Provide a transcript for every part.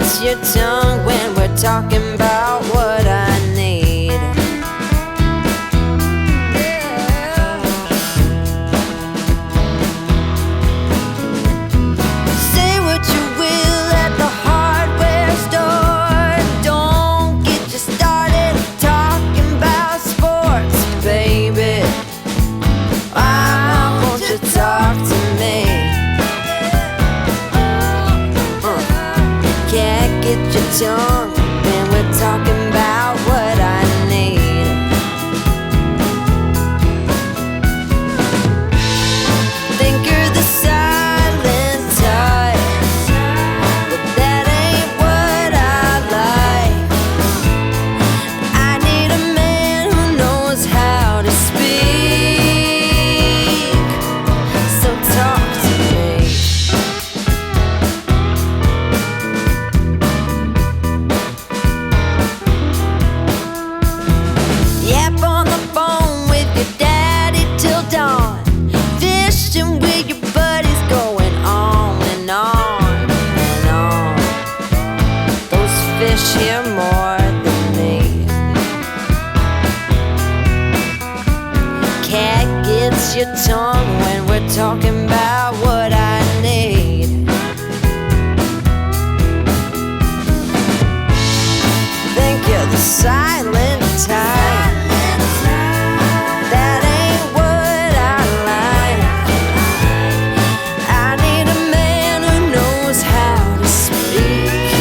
gets your tongue when we're talking about what I need. Say what you will at the hardware store. Don't get you started talking about sports, baby. Why won't you talk to me? Can't get your tongue when we're talking about what I need. Think you're the silent type, but that ain't what I like. I need a man who knows how to speak, so talk to me. Yap on the phone with your daddy till dawn. Fishing with your buddies, going on and on and on. Those fish hear more than me. Cat gets your tongue when we're talking about what I need. Think you're the silent type. That ain't what I like. I need a man who knows how to speak,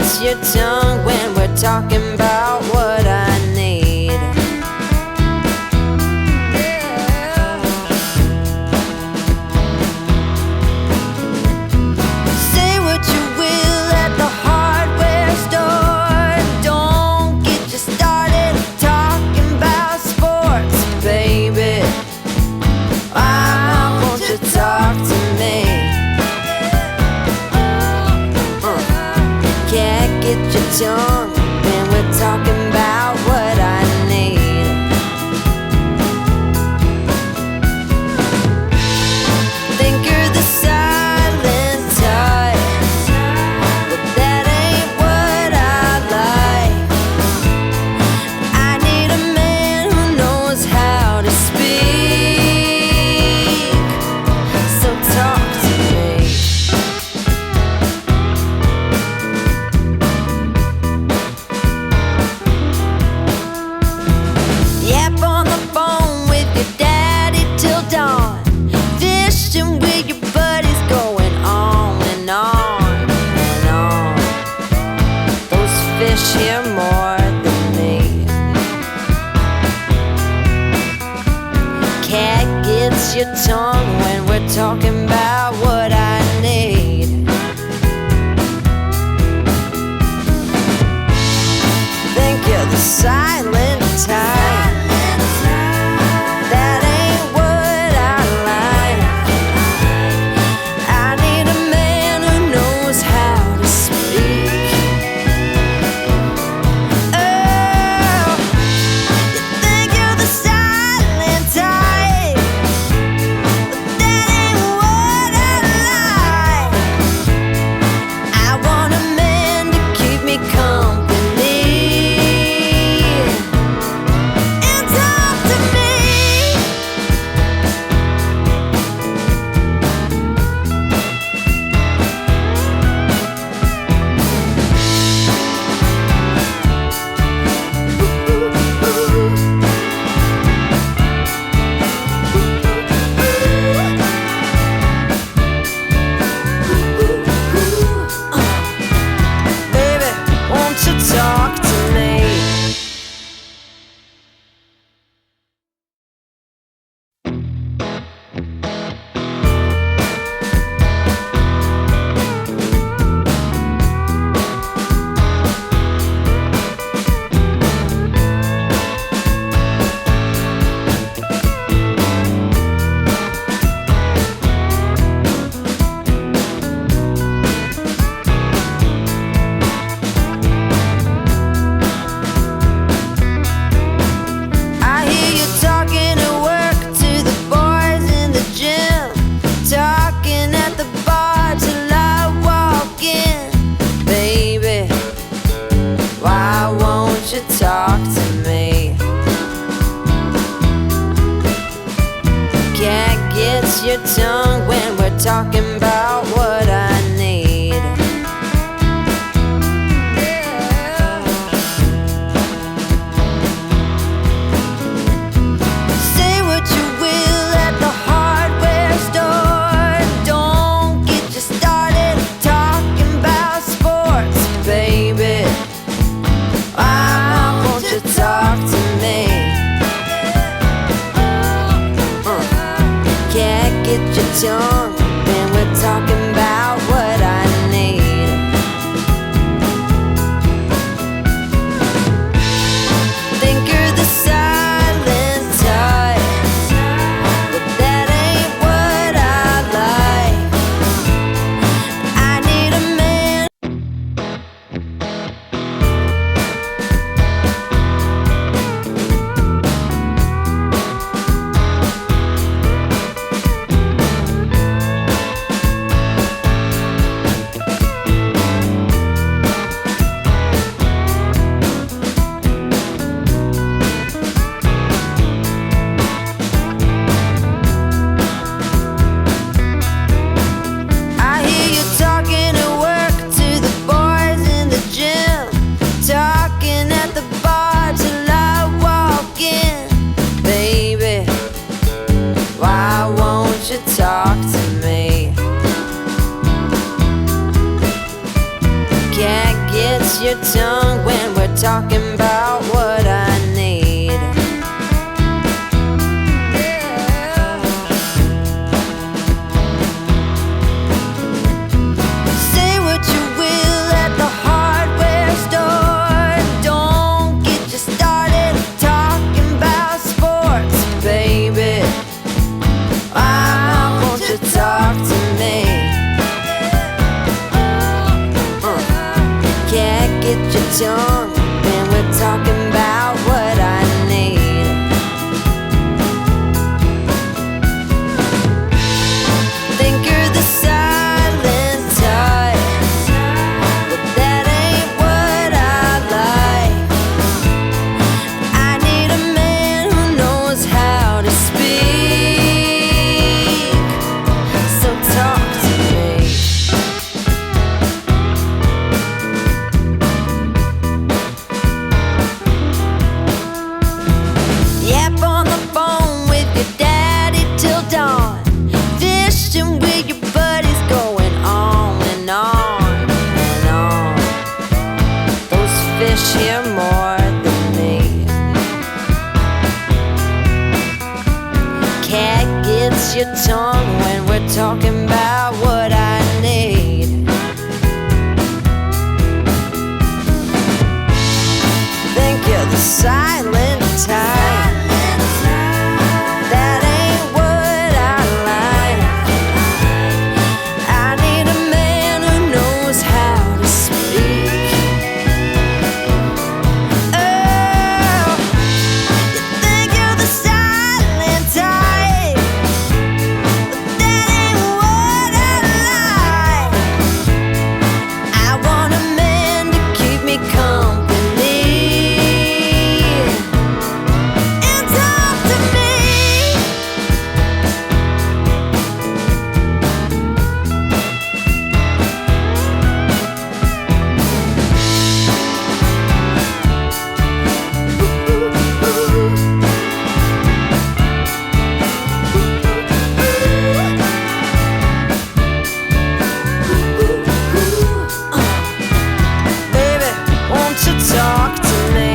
gets your tongue when we're talking about what I need. Say what you will at the hardware store. Don't get you started talking about sports, baby. Why won't you talk to me? Can't get your tongue when we're talking about what I need. Think you're the silent type, but that ain't what I like. I need a man who knows how to speak, so talk to me. Yap on the phone with your daddy till dawn. Fishing with your buddies, going on and on and on. Those fish hear more than me. Cat gets your tongue when we're talking about what I need. Think you're the silent type. That ain't what I like. I need a man who knows how to speak. Oh, you think you're the silent type, but that ain't what gets your tongue when we're talking about what I need. Say what you will at the hardware store. Don't get you started talking about sports, baby. Why won't you talk to me? Can't get your tongue when we're talking about what I need. Think you're the silent type, but that ain't what I like. I need a man who knows how to speak, so talk to me. Yap on the phone with your daddy till dawn. Fishing with your buddies, going on and on and on. Those fish hear more than me. Cat gets your tongue when we're talking about what I need. Think you're the silent type. That ain't what I like. I need a man who knows how to speak. Oh, you think you're the silent type, but that ain't what I like. I want a man to keep me company and talk to me. Baby, won't you talk to me?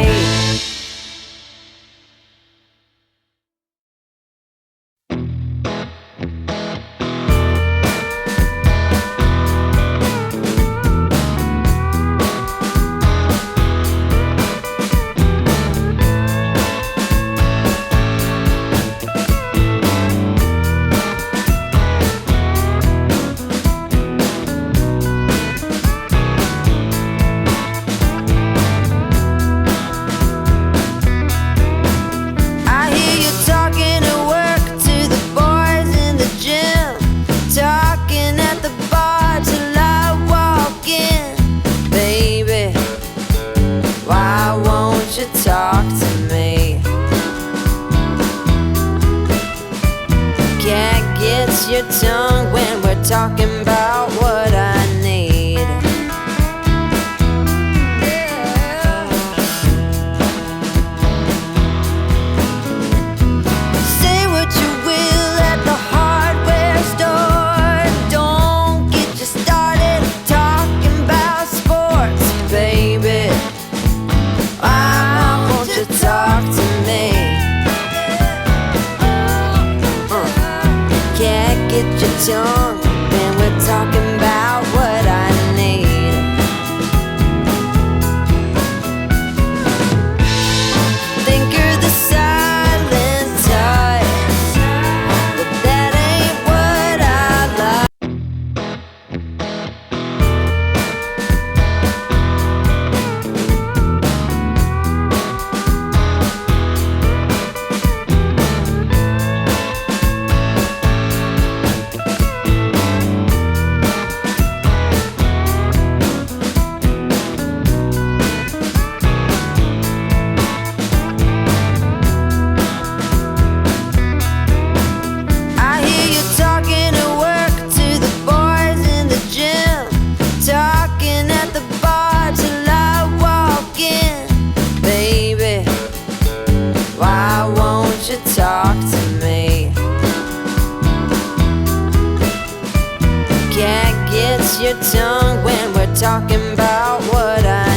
I hear you talking at work to the boys in the gym, talking at the bar till I walk in. Baby, why won't you talk to me? Can't get your tongue when we're talking about what I need. Say what you will at the hardware store. Don't get you started talking about sports, baby. Why won't you talk to me? Can't get your tongue when we're talking about what I need. Think you're the silent type, but that ain't what I like. your tongue when we're talking about what I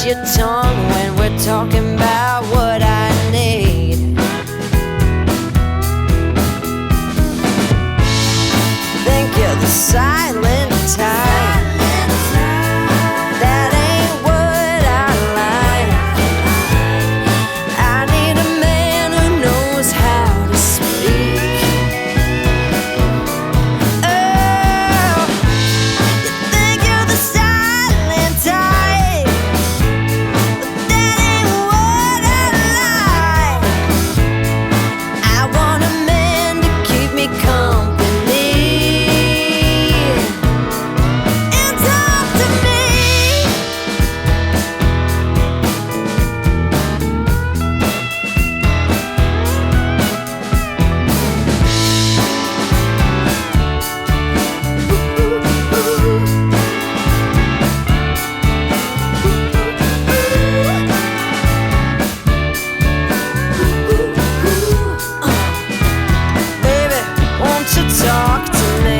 your tongue when we're talking about what I need. Think you're the silent type. That ain't what I like. I need a man who knows how to speak. Oh, you think you're the silent type. That ain't what I like. I want a man to keep me company and talk to me. Baby, won't you talk to me?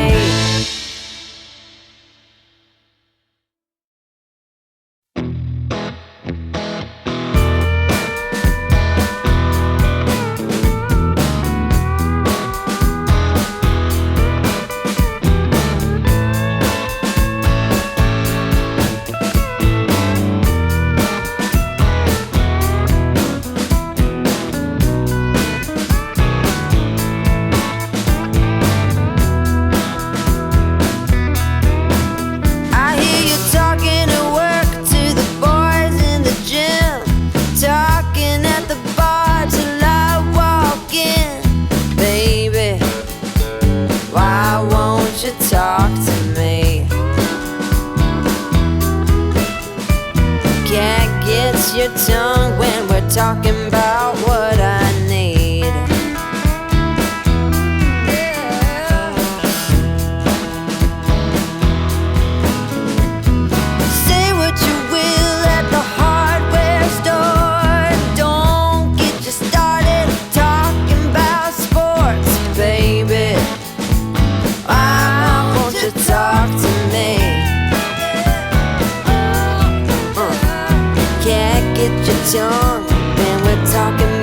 I hear you talking at work to the boys in the gym, talking at the bar till I walk in. Baby, why won't you talk to me? Can't get your tongue when we're talking about what I need. Say what you will at the hardware store. Don't get you started talking about sports, baby. Why won't you talk to me? Can't get your tongue when we're talking